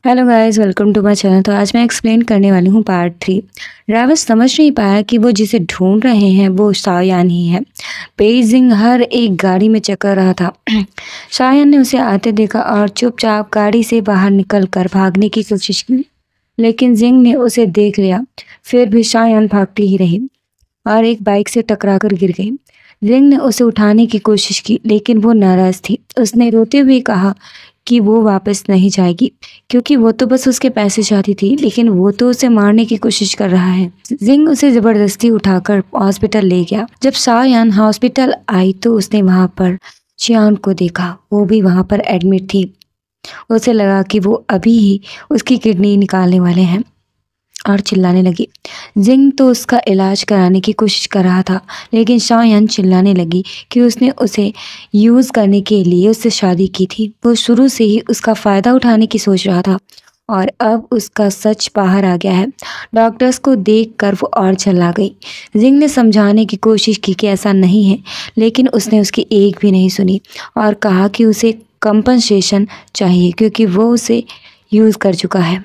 Hello guys, welcome to my channel. तो आज मैं एक्सप्लेन करने वाली हूँ पार्ट 3। ड्राइवर समझ नहीं पाया कि वो जिसे ढूंढ रहे हैं वो शायान ही है। पेइजिंग हर एक गाड़ी में चक्कर रहा था। शायान ने उसे आते देखा और चुपचाप गाड़ी से बाहर निकल कर भागने की कोशिश की, लेकिन जिंग ने उसे देख लिया। फिर भी शायान भागती ही रही और एक बाइक से टकराकर गिर गई। जिंग ने उसे उठाने की कोशिश की, लेकिन वो नाराज थी। उसने रोते हुए कहा कि वो वापस नहीं जाएगी, क्योंकि वो तो बस उसके पैसे चाहती थी, लेकिन वो तो उसे मारने की कोशिश कर रहा है। जिंग उसे जबरदस्ती उठाकर हॉस्पिटल ले गया। जब शायान हॉस्पिटल आई तो उसने वहां पर चियान को देखा। वो भी वहां पर एडमिट थी। उसे लगा कि वो अभी ही उसकी किडनी निकालने वाले हैं और चिल्लाने लगी। जिंग तो उसका इलाज कराने की कोशिश कर रहा था, लेकिन शायान चिल्लाने लगी कि उसने उसे यूज़ करने के लिए उससे शादी की थी। वो शुरू से ही उसका फ़ायदा उठाने की सोच रहा था और अब उसका सच बाहर आ गया है। डॉक्टर्स को देखकर वो और चिल्ला गई। जिंग ने समझाने की कोशिश की कि ऐसा नहीं है, लेकिन उसने उसकी एक भी नहीं सुनी और कहा कि उसे कंपनसेशन चाहिए, क्योंकि वो उसे यूज़ कर चुका है।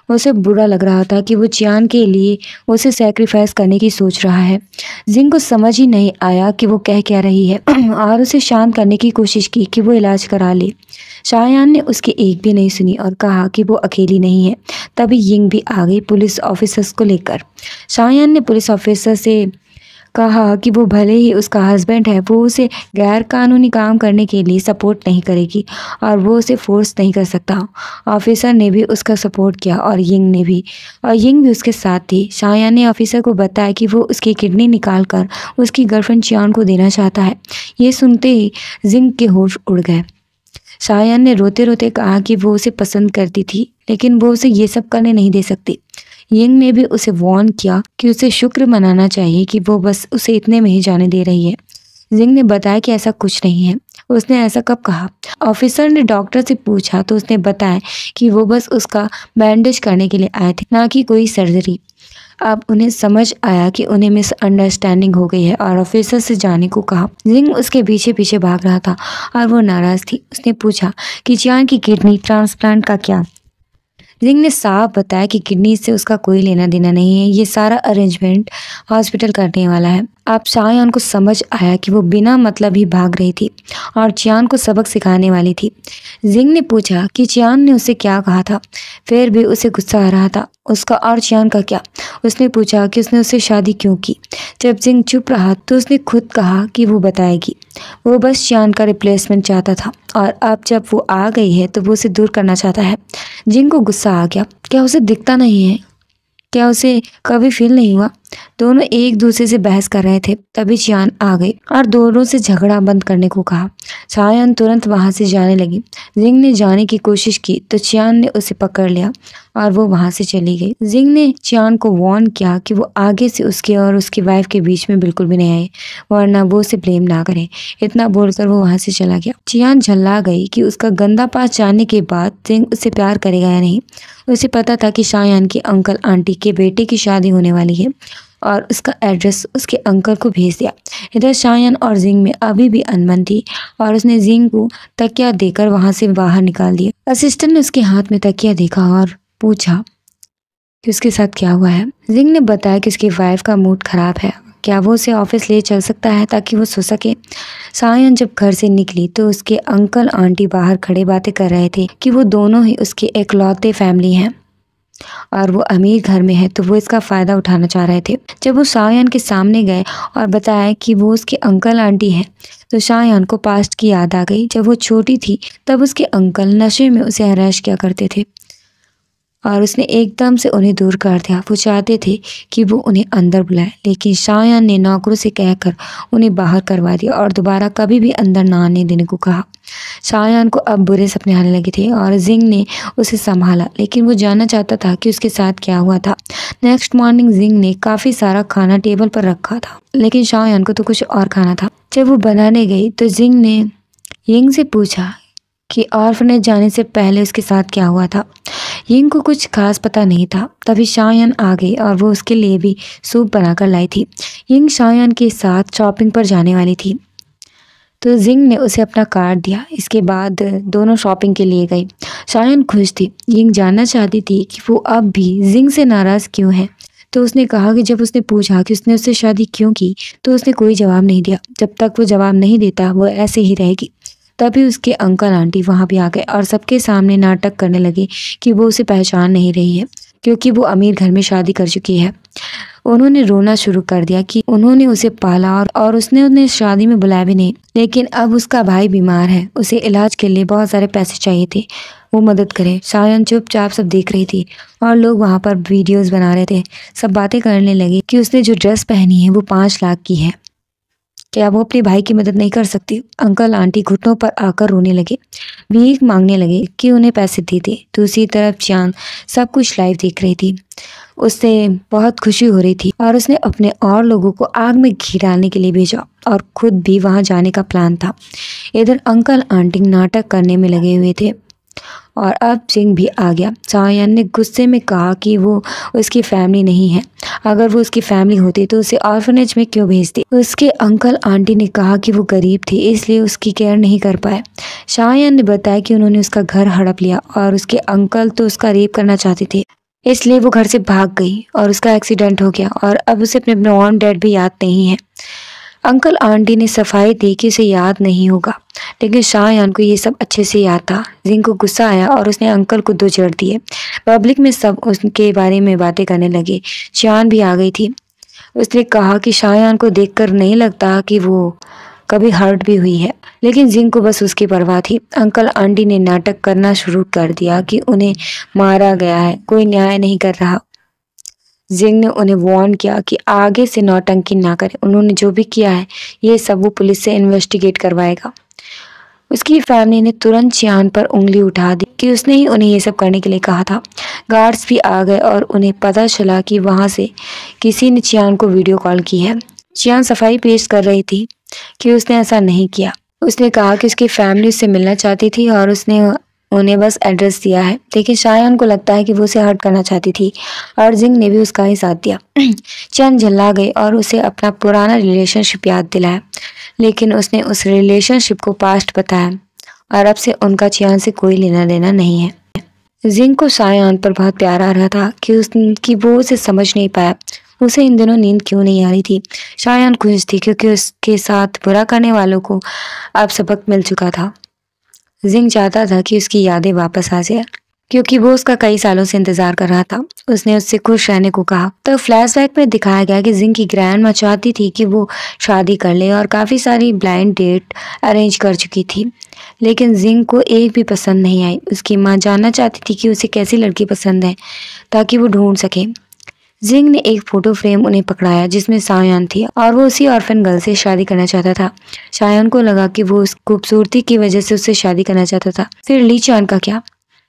उसे बुरा लग रहा था कि वो चियान के लिए उसे सैक्रिफाइस करने की सोच रहा है। जिंग को समझ ही नहीं आया कि वो कह क्या रही है और उसे शांत करने की कोशिश की कि वो इलाज करा ले। शायान ने उसकी एक भी नहीं सुनी और कहा कि वो अकेली नहीं है। तभी यिंग भी आ गई पुलिस ऑफिसर्स को लेकर। शायान ने पुलिस ऑफिसर से कहा कि वो भले ही उसका हस्बैंड है, वो उसे गैर कानूनी काम करने के लिए सपोर्ट नहीं करेगी और वो उसे फोर्स नहीं कर सकता। ऑफिसर ने भी उसका सपोर्ट किया और यिंग भी उसके साथ थी। शायान ने ऑफिसर को बताया कि वो उसकी किडनी निकाल कर उसकी गर्लफ्रेंड चियान को देना चाहता है। ये सुनते ही जिंग के होश उड़ गए। शायान ने रोते रोते कहा कि वो उसे पसंद करती थी, लेकिन वो उसे ये सब करने नहीं दे सकती। यिंग ने भी उसे वार्न किया कि उसे शुक्र मनाना चाहिए कि वो बस उसे इतने में ही जाने दे रही है। जिंग ने बताया कि ऐसा कुछ नहीं है। उसने ऐसा कब कहा? ऑफिसर ने डॉक्टर से पूछा तो उसने बताया कि वो बस उसका बैंडेज करने के लिए आए थे, ना कि कोई सर्जरी। अब उन्हें समझ आया कि उन्हें मिसअंडरस्टैंडिंग हो गई है और ऑफिसर से जाने को कहा। जिंग उसके पीछे पीछे भाग रहा था और वो नाराज थी। उसने पूछा कि चियान की किडनी ट्रांसप्लांट का क्या? जिंग ने साफ बताया कि किडनी से उसका कोई लेना देना नहीं है, ये सारा अरेंजमेंट हॉस्पिटल करने वाला है। अब शायान को समझ आया कि वो बिना मतलब ही भाग रही थी और चियान को सबक सिखाने वाली थी। जिंग ने पूछा कि चियान ने उसे क्या कहा था। फिर भी उसे गुस्सा आ रहा था। उसका और चियान का क्या? उसने पूछा कि उसने उससे शादी क्यों की। जब जिंग चुप रहा तो उसने खुद कहा कि वो बताएगी। वो बस चियान का रिप्लेसमेंट चाहता था और अब जब वो आ गई है तो वो उसे दूर करना चाहता है। जिंग को गुस्सा आ गया। क्या उसे दिखता नहीं है? क्या उसे कभी फील नहीं हुआ? दोनों एक दूसरे से बहस कर रहे थे। तभी चियान आ गई और दोनों से झगड़ा बंद करने को कहा। शायान तुरंत वहां से जाने लगी। जिंग ने जाने की कोशिश की तो चियान ने उसे पकड़ लिया और वो वहां से चली गई। जिंग ने चियान को वार्न किया कि वो आगे से उसके और उसकी वाइफ के बीच में बिल्कुल भी नहीं आए, वरना वो उसे ब्लेम ना करे। इतना बोलकर वो वहां से चला गया। चियान झल्ला गई कि उसका गंदा पास जानने के बाद जिंग उससे प्यार करेगा या नहीं। उसे पता था कि शायान के अंकल आंटी के बेटे की शादी होने वाली है और उसका एड्रेस उसके अंकल को भेज दिया। इधर शायान और जिंग में अभी भी अनबन थी और उसने जिंग को तकिया देकर वहां से बाहर निकाल दिया। असिस्टेंट ने उसके हाथ में तकिया देखा और पूछा कि उसके साथ क्या हुआ है। जिंग ने बताया कि उसकी वाइफ का मूड खराब है, क्या वो उसे ऑफिस ले चल सकता है ताकि वो सो सके। शायान जब घर से निकली तो उसके अंकल आंटी बाहर खड़े बातें कर रहे थे कि वो दोनों ही उसके इकलौते फैमिली हैं और वो अमीर घर में है, तो वो इसका फ़ायदा उठाना चाह रहे थे। जब वो शायान के सामने गए और बताया कि वो उसके अंकल आंटी हैं, तो शायान को पास्ट की याद आ गई। जब वो छोटी थी तब उसके अंकल नशे में उसे हराश किया करते थे और उसने एकदम से उन्हें दूर कर दिया। वो चाहते थे कि वो उन्हें अंदर बुलाए, लेकिन शायान ने नौकरों से कहकर उन्हें बाहर करवा दिया और दोबारा कभी भी अंदर ना आने देने को कहा। शायान को अब बुरे सपने आने लगे थे और जिंग ने उसे संभाला, लेकिन वो जानना चाहता था कि उसके साथ क्या हुआ था। नेक्स्ट मॉर्निंग जिंग ने काफ़ी सारा खाना टेबल पर रखा था, लेकिन शायान को तो कुछ और खाना था। जब वो बनाने गई तो जिंग ने यिंग से पूछा कि ऑर्फनेज जाने से पहले उसके साथ क्या हुआ था। यिंग को कुछ खास पता नहीं था। तभी शायान आ गई और वो उसके लिए भी सूप बनाकर लाई थी। यिंग शायान के साथ शॉपिंग पर जाने वाली थी तो जिंग ने उसे अपना कार्ड दिया। इसके बाद दोनों शॉपिंग के लिए गई। शायन खुश थी। यिंग जानना चाहती थी कि वो अब भी जिंग से नाराज क्यों है। तो उसने कहा कि जब उसने पूछा कि उसने उससे शादी क्यों की, तो उसने कोई जवाब नहीं दिया। जब तक वो जवाब नहीं देता वो ऐसे ही रहेगी। तभी उसके अंकल आंटी वहां भी आ गए और सबके सामने नाटक करने लगे कि वो उसे पहचान नहीं रही है, क्योंकि वो अमीर घर में शादी कर चुकी है। उन्होंने रोना शुरू कर दिया कि उन्होंने उसे पाला और उसने उन्हें शादी में बुलाया भी नहीं। लेकिन अब उसका भाई बीमार है, उसे इलाज के लिए बहुत सारे पैसे चाहिए थे, वो मदद करे। शायन चुपचाप सब देख रही थी और लोग वहां पर वीडियोस बना रहे थे। सब बातें करने लगे कि उसने जो ड्रेस पहनी है वो 5 लाख की है, क्या वो अपने भाई की मदद नहीं कर सकती। अंकल आंटी घुटनों पर आकर रोने लगे, भीख मांगने लगे कि उन्हें पैसे दे दे। दूसरी तरफ चांद सब कुछ लाइव देख रही थी। उससे बहुत खुशी हो रही थी और उसने अपने और लोगों को आग में घी डालने के लिए भेजा और खुद भी वहां जाने का प्लान था। इधर अंकल आंटी नाटक करने में लगे हुए थे और अब जिंग भी आ गया। शायन ने गुस्से में कहा कि वो उसकी फैमिली नहीं है, अगर वो उसकी फैमिली होती तो उसे ऑर्फनेज में क्यों भेजती। उसके अंकल आंटी ने कहा कि वो गरीब थे इसलिए उसकी केयर नहीं कर पाए। शायन ने बताया कि उन्होंने उसका घर हड़प लिया और उसके अंकल तो उसका रेप करना चाहते थे, इसलिए वो घर से भाग गई और उसका एक्सीडेंट हो गया और अब उसे अपने मॉम डैड भी याद नहीं है। अंकल आंटी ने सफाई दी कि उसे याद नहीं होगा, लेकिन शाहयान को ये सब अच्छे से याद था। जिंग को गुस्सा आया और उसने अंकल को 2 जड़ दिए। पब्लिक में सब उसके बारे में बातें करने लगे। चान भी आ गई थी। उसने कहा कि शाहयान को देखकर नहीं लगता कि वो कभी हर्ट भी हुई है, लेकिन जिंग को बस उसकी परवाह थी। अंकल आंटी ने नाटक करना शुरू कर दिया कि उन्हें मारा गया है, कोई न्याय नहीं कर रहा। जिंग ने उन्हें वार्न किया कि आगे से नौटंकी ना करें। उन्होंने जो भी किया है ये सब वो पुलिस से इन्वेस्टिगेट करवाएगा। उसकी फैमिली ने तुरंत चियान पर उंगली उठा दी कि उसने ही उन्हें ये सब करने के लिए कहा था। गार्ड्स भी आ गए और उन्हें पता चला कि वहां से किसी ने चियान को वीडियो कॉल की है। चियान सफाई पेश कर रही थी कि उसने ऐसा नहीं किया। उसने कहा कि उसकी फैमिली उससे मिलना चाहती थी और उसने उन्हें बस एड्रेस दिया है, लेकिन शायन को लगता है कि वो उसे हर्ट करना चाहती थी और जिंग ने भी उसका ही साथ दिया। चंद झल्ला गई और उसे अपना पुराना रिलेशनशिप याद दिलाया, लेकिन उसने उस रिलेशनशिप को पास्ट बताया और अब से उनका चियान से कोई लेना देना नहीं है। जिंग को शायन पर बहुत प्यार आ रहा था कि वो उसे समझ नहीं पाया। उसे इन दिनों नींद क्यों नहीं आ रही थी। शायन खुश थी क्योंकि उसके साथ बुरा करने वालों को अब सबक मिल चुका था। जिंग चाहता था कि उसकी यादें वापस आ जाए, क्योंकि वो उसका कई सालों से इंतजार कर रहा था। उसने उससे खुश रहने को कहा। तो फ्लैशबैक में दिखाया गया कि जिंग की ग्रैंड माँ चाहती थी कि वो शादी कर ले और काफी सारी ब्लाइंड डेट अरेंज कर चुकी थी, लेकिन जिंग को एक भी पसंद नहीं आई। उसकी माँ जानना चाहती थी कि उसे कैसी लड़की पसंद है ताकि वो ढूंढ सके। जिंग ने एक फोटो फ्रेम उन्हें पकड़ाया जिसमें शायन थी और वो उसी ऑर्फन गर्ल से शादी करना चाहता था। शायन को लगा कि वो उस खूबसूरती की वजह से उससे शादी करना चाहता था। फिर ली चान का क्या?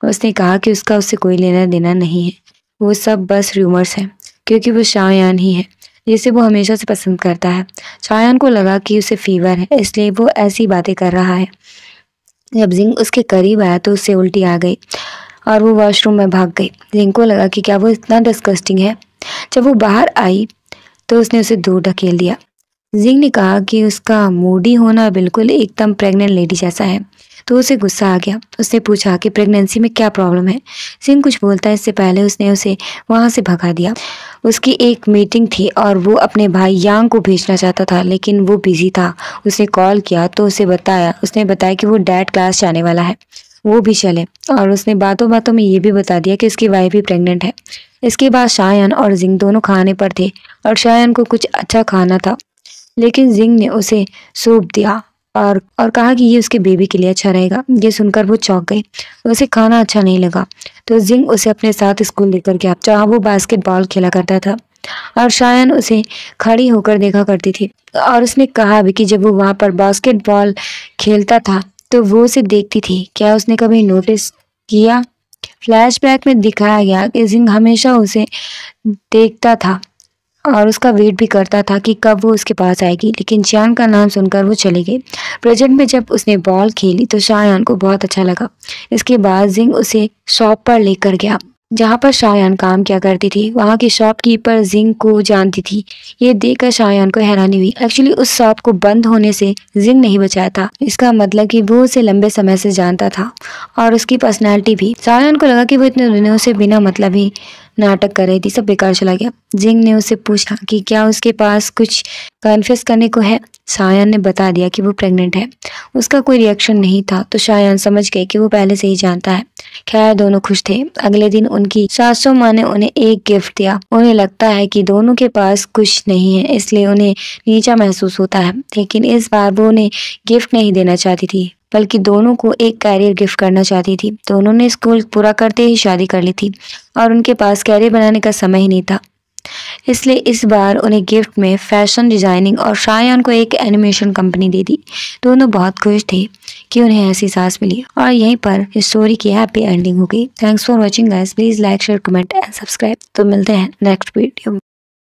उसने कहा कि उसका उससे कोई लेना देना नहीं है, वो सब बस रूमर्स है, क्योंकि वो शायन ही है जिसे वो हमेशा से पसंद करता है। शायन को लगा कि उसे फीवर है, इसलिए वो ऐसी बातें कर रहा है। जब जिंग उसके करीब आया तो उससे उल्टी आ गई और वो वॉशरूम में भाग गई। जिंग को लगा कि क्या वो इतना डिस्गस्टिंग है। जब वो बाहर आई तो उसने उसे दूर ढकेल दिया। जिंग ने कहा कि उसका मूडी होना बिल्कुल एकदम प्रेग्नेंट लेडी जैसा है, तो उसे गुस्सा आ गया। उसने पूछा कि प्रेगनेंसी में क्या प्रॉब्लम है। जिंग कुछ बोलता है इससे पहले उसने उसे वहां से भगा दिया। उसकी एक मीटिंग थी और वो अपने भाई यांग को भेजना चाहता था, लेकिन वो बिजी था। उसने कॉल किया तो उसने बताया कि वो डैड क्लास जाने वाला है, वो भी चले। और उसने बातों बातों में ये भी बता दिया कि उसकी वाइफ भी प्रेग्नेंट है। इसके बाद शायन और जिंग दोनों खाने पर थे और शायन को कुछ अच्छा खाना था, लेकिन जिंग ने उसे सूप दिया और कहा कि ये उसके बेबी के लिए अच्छा रहेगा। ये सुनकर वो चौंक गई। उसे खाना अच्छा नहीं लगा तो जिंग उसे अपने साथ स्कूल लेकर गया, जहाँ वो बास्केटबॉल खेला करता था और शायन उसे खड़ी होकर देखा करती थी। और उसने कहा भी कि जब वो वहाँ पर बास्केटबॉल खेलता था तो वो उसे देखती थी। क्या उसने कभी नोटिस किया? फ्लैशबैक में दिखाया गया कि जिंग हमेशा उसे देखता था और उसका वेट भी करता था कि कब वो उसके पास आएगी, लेकिन शायन का नाम सुनकर वो चली गई। प्रेजेंट में जब उसने बॉल खेली तो शायन को बहुत अच्छा लगा। इसके बाद जिंग उसे शॉप पर लेकर गया जहाँ पर शायान काम किया करती थी। वहाँ की शॉपकीपर जिंग को जानती थी। ये देखकर शायान को हैरानी हुई। एक्चुअली उस शॉप को बंद होने से जिंग नहीं बचाया था। इसका मतलब कि वो उसे लंबे समय से जानता था और उसकी पर्सनैलिटी भी। शायान को लगा कि वो इतने दिनों से बिना मतलब ही नाटक कर रही थी, सब बेकार चला गया। जिंग ने उससे पूछा कि क्या उसके पास कुछ कन्फेस करने को है। शायान ने बता दिया कि वो प्रेग्नेंट है। उसका कोई रिएक्शन नहीं था तो शायान समझ गए कि वो पहले से ही जानता है। खैर दोनों खुश थे। अगले दिन उनकी सासू माँ ने उन्हें एक गिफ्ट दिया। उन्हें लगता है कि दोनों के पास कुछ नहीं है, इसलिए उन्हें नीचा महसूस होता है, लेकिन इस बार वो उन्हें गिफ्ट नहीं देना चाहती थी, बल्कि दोनों को एक कैरियर गिफ्ट करना चाहती थी। तो उन्होंने स्कूल पूरा करते ही शादी कर ली थी और उनके पास कैरियर बनाने का समय ही नहीं था। इसलिए इस बार उन्हें गिफ्ट में फैशन डिजाइनिंग और शायान को एक एनिमेशन कंपनी दे दी। दोनों बहुत खुश थे कि उन्हें ऐसी सास मिली और यहीं पर इस स्टोरी की हैप्पी एंडिंग हो गई। Thanks for watching guys, please like share comment and subscribe. तो मिलते हैं नेक्स्ट वीडियो में।